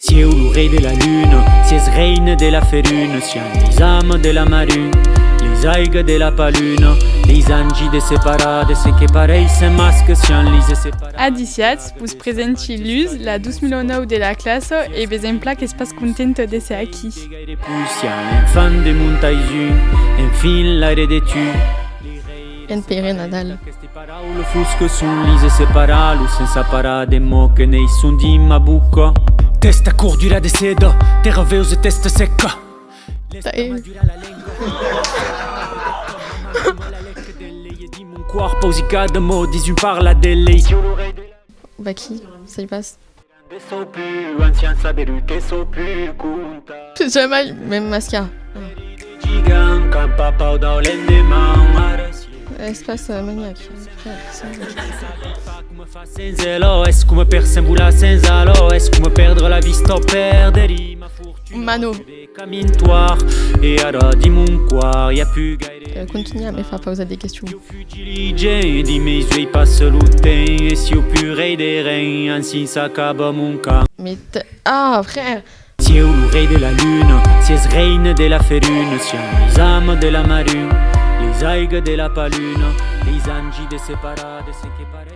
Si è le re della lune, si è reine della ferune, siamo les âmes de la marune, les aigles de la palune, les anges de separades, c'est que pareil c'est masque, siamo les separades. Adiciats, vos presenti luz, la 12 milionau de la classe e exempla que espas content de ser aquí. Siamo fan de montaïsu, enfin l'aire de tu. En Pere Nadal. Queste parole fusche sono lise separate, senza parade mo che nei son di ma bucca. Testa cordura de seda, terra veuse testa secca. Di mon cuore pausicada mo disun parla delle. Bah qui? Ça y passe. So più anzianza berute so più conta. C'est jamais même mascara. Gigant quand papa da olende man. Espace maniaque. Come fa senza lo, è come per sembula senza lo, è come perdere la vista o perdere ma fortuna. Mano. Camintoire et alors dis-moi quoi, y a plus gaire. Continue à me faire poser des questions. Fugilige di me suoi passe lutte e si ho più re dei re, anzi s'acaba mon cas. Mais ah frère. Si è le re della lune, si è reine della ferune, siamo les âmes de la marune, les aigles de la palune, les anges de separades, c'est que pareil.